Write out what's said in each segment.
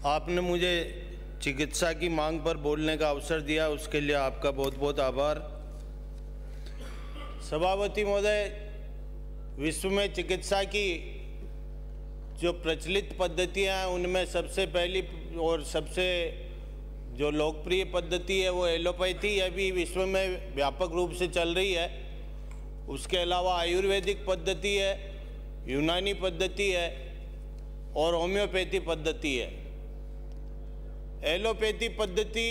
आपने मुझे चिकित्सा की मांग पर बोलने का अवसर दिया, उसके लिए आपका बहुत बहुत आभार। सभापति महोदय, विश्व में चिकित्सा की जो प्रचलित पद्धतियां हैं उनमें सबसे पहली और सबसे जो लोकप्रिय पद्धति है वो एलोपैथी अभी विश्व में व्यापक रूप से चल रही है। उसके अलावा आयुर्वेदिक पद्धति है, यूनानी पद्धति है और होम्योपैथी पद्धति है। एलोपैथी पद्धति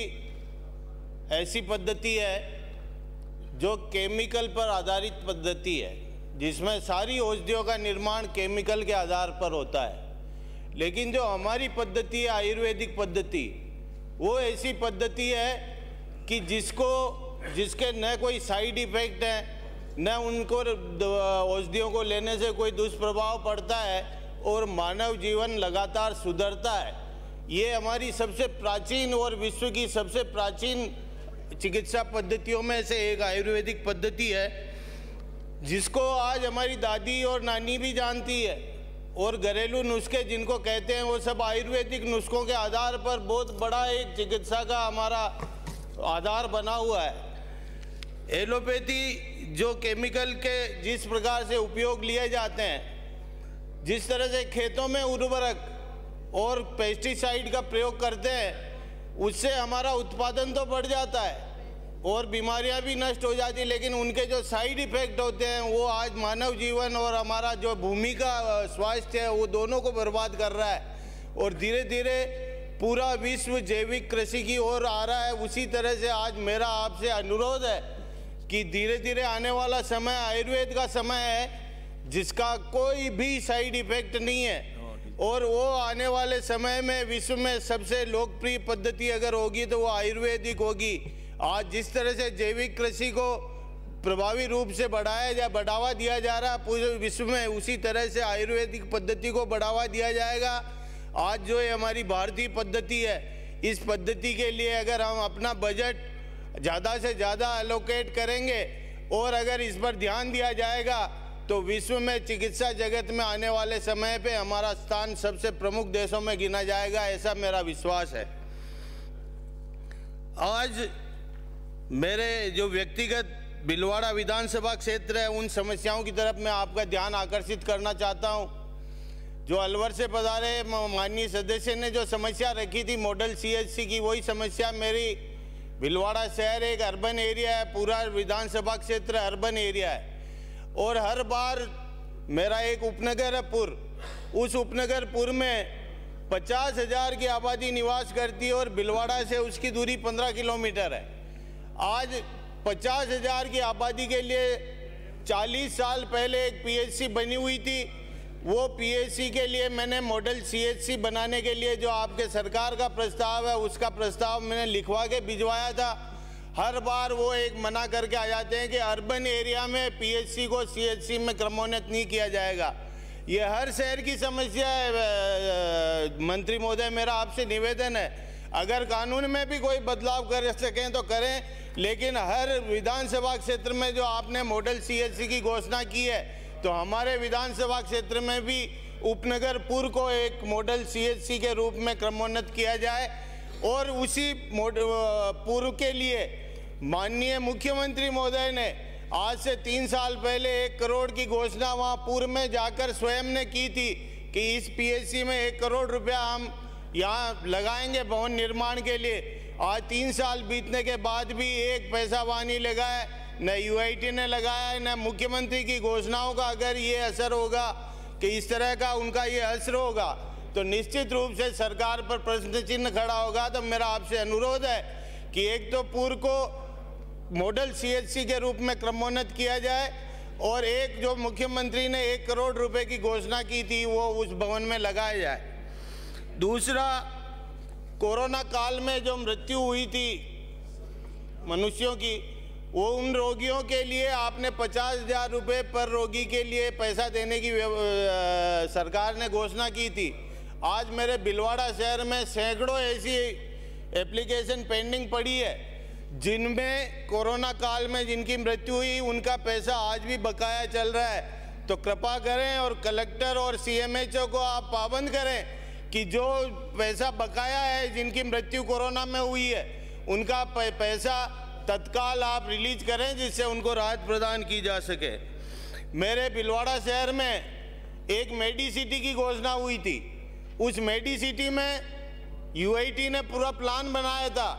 ऐसी पद्धति है जो केमिकल पर आधारित पद्धति है, जिसमें सारी औषधियों का निर्माण केमिकल के आधार पर होता है। लेकिन जो हमारी पद्धति है आयुर्वेदिक पद्धति, वो ऐसी पद्धति है कि जिसके न कोई साइड इफेक्ट है, न उनको औषधियों को लेने से कोई दुष्प्रभाव पड़ता है और मानव जीवन लगातार सुधरता है। ये हमारी सबसे प्राचीन और विश्व की सबसे प्राचीन चिकित्सा पद्धतियों में से एक आयुर्वेदिक पद्धति है, जिसको आज हमारी दादी और नानी भी जानती है। और घरेलू नुस्खे जिनको कहते हैं वो सब आयुर्वेदिक नुस्खों के आधार पर बहुत बड़ा एक चिकित्सा का हमारा आधार बना हुआ है। एलोपैथी जो केमिकल के जिस प्रकार से उपयोग लिए जाते हैं, जिस तरह से खेतों में उर्वरक और पेस्टिसाइड का प्रयोग करते हैं, उससे हमारा उत्पादन तो बढ़ जाता है और बीमारियां भी नष्ट हो जाती, लेकिन उनके जो साइड इफेक्ट होते हैं वो आज मानव जीवन और हमारा जो भूमि का स्वास्थ्य है वो दोनों को बर्बाद कर रहा है। और धीरे धीरे पूरा विश्व जैविक कृषि की ओर आ रहा है। उसी तरह से आज मेरा आपसे अनुरोध है कि धीरे धीरे आने वाला समय आयुर्वेद का समय है, जिसका कोई भी साइड इफेक्ट नहीं है। और वो आने वाले समय में विश्व में सबसे लोकप्रिय पद्धति अगर होगी तो वो आयुर्वेदिक होगी। आज जिस तरह से जैविक कृषि को प्रभावी रूप से बढ़ावा दिया जा रहा है पूरे विश्व में, उसी तरह से आयुर्वेदिक पद्धति को बढ़ावा दिया जाएगा। आज जो ये हमारी भारतीय पद्धति है, इस पद्धति के लिए अगर हम अपना बजट ज़्यादा से ज़्यादा एलोकेट करेंगे और अगर इस पर ध्यान दिया जाएगा तो विश्व में चिकित्सा जगत में आने वाले समय पे हमारा स्थान सबसे प्रमुख देशों में गिना जाएगा, ऐसा मेरा विश्वास है। आज मेरे जो व्यक्तिगत भीलवाड़ा विधानसभा क्षेत्र है, उन समस्याओं की तरफ मैं आपका ध्यान आकर्षित करना चाहता हूं। जो अलवर से पधारे माननीय सदस्य ने जो समस्या रखी थी मॉडल CHC की, वही समस्या मेरी भीलवाड़ा शहर एक अर्बन एरिया है, पूरा विधानसभा क्षेत्र अर्बन एरिया है। और हर बार मेरा एक उपनगर है पुर, उस उपनगर पुर में 50,000 की आबादी निवास करती है और भीलवाड़ा से उसकी दूरी 15 किलोमीटर है। आज 50,000 की आबादी के लिए 40 साल पहले एक PHC बनी हुई थी। वो PHC के लिए मैंने मॉडल CHC बनाने के लिए जो आपके सरकार का प्रस्ताव है, उसका प्रस्ताव मैंने लिखवा के भिजवाया था। हर बार वो एक मना करके आ जाते हैं कि अर्बन एरिया में PHC को CHC में क्रमोन्नत नहीं किया जाएगा। ये हर शहर की समस्या है। मंत्री महोदय, मेरा आपसे निवेदन है, अगर कानून में भी कोई बदलाव कर सकें तो करें, लेकिन हर विधानसभा क्षेत्र में जो आपने मॉडल CHC की घोषणा की है, तो हमारे विधानसभा क्षेत्र में भी उपनगर पुर को एक मॉडल CHC के रूप में क्रमोन्नत किया जाए। और उसी पूर्व के लिए माननीय मुख्यमंत्री महोदय ने आज से 3 साल पहले 1 करोड़ की घोषणा वहाँ पूर्व में जाकर स्वयं ने की थी कि इस PHC में 1 करोड़ रुपया हम यहाँ लगाएंगे भवन निर्माण के लिए। आज 3 साल बीतने के बाद भी 1 पैसा वहाँ नहीं लगा है, न UIT ने लगाया है, न मुख्यमंत्री की घोषणाओं का अगर ये असर होगा कि इस तरह का उनका ये असर होगा तो निश्चित रूप से सरकार पर प्रश्न चिन्ह खड़ा होगा। तो मेरा आपसे अनुरोध है कि एक तो पूर्व को मॉडल CHC के रूप में क्रमोन्नत किया जाए और एक जो मुख्यमंत्री ने 1 करोड़ रुपए की घोषणा की थी वो उस भवन में लगाया जाए। दूसरा, कोरोना काल में जो मृत्यु हुई थी मनुष्यों की, वो उन रोगियों के लिए आपने 50,000 रुपये पर रोगी के लिए पैसा देने की सरकार ने घोषणा की थी। आज मेरे भीलवाड़ा शहर में सैकड़ों ऐसी एप्लीकेशन पेंडिंग पड़ी है, जिनमें कोरोना काल में जिनकी मृत्यु हुई उनका पैसा आज भी बकाया चल रहा है। तो कृपा करें और कलेक्टर और सीएमएचओ को आप पाबंद करें कि जो पैसा बकाया है, जिनकी मृत्यु कोरोना में हुई है, उनका पैसा तत्काल आप रिलीज करें, जिससे उनको राहत प्रदान की जा सके। मेरे भीलवाड़ा शहर में एक मेडिसिटी की घोषणा हुई थी। उस मेडिसिटी में यूआईटी ने पूरा प्लान बनाया था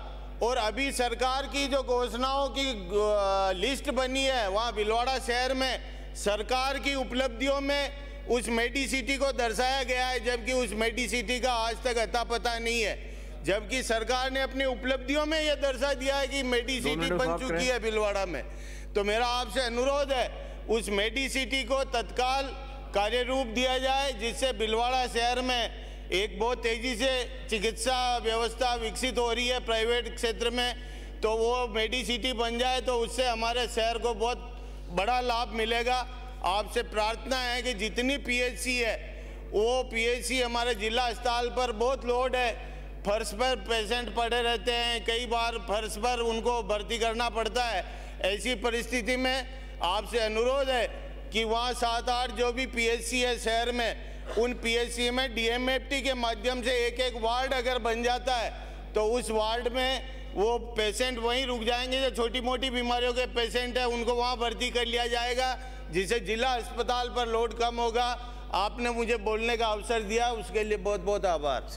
और अभी सरकार की जो घोषणाओं की लिस्ट बनी है, वहाँ भीलवाड़ा शहर में सरकार की उपलब्धियों में उस मेडिसिटी को दर्शाया गया है, जबकि उस मेडिसिटी का आज तक अता पता नहीं है। जबकि सरकार ने अपनी उपलब्धियों में यह दर्शा दिया है कि मेडिसिटी बन चुकी है भीलवाड़ा में। तो मेरा आपसे अनुरोध है, उस मेडिसिटी को तत्काल कार्य रूप दिया जाए, जिससे भीलवाड़ा शहर में एक बहुत तेजी से चिकित्सा व्यवस्था विकसित हो रही है प्राइवेट क्षेत्र में, तो वो मेडिसिटी बन जाए तो उससे हमारे शहर को बहुत बड़ा लाभ मिलेगा। आपसे प्रार्थना है कि जितनी पीएचसी है, वो पीएचसी हमारे जिला अस्पताल पर बहुत लोड है, फर्श पर पेशेंट पड़े रहते हैं, कई बार फर्श पर उनको भर्ती करना पड़ता है। ऐसी परिस्थिति में आपसे अनुरोध है कि वहाँ 7-8 जो भी पीएचसी है शहर में, उन पीएचसी में डीएमएफटी के माध्यम से एक वार्ड अगर बन जाता है तो उस वार्ड में वो पेशेंट वहीं रुक जाएंगे। जो छोटी मोटी बीमारियों के पेशेंट है उनको वहाँ भर्ती कर लिया जाएगा, जिससे जिला अस्पताल पर लोड कम होगा। आपने मुझे बोलने का अवसर दिया, उसके लिए बहुत बहुत आभार।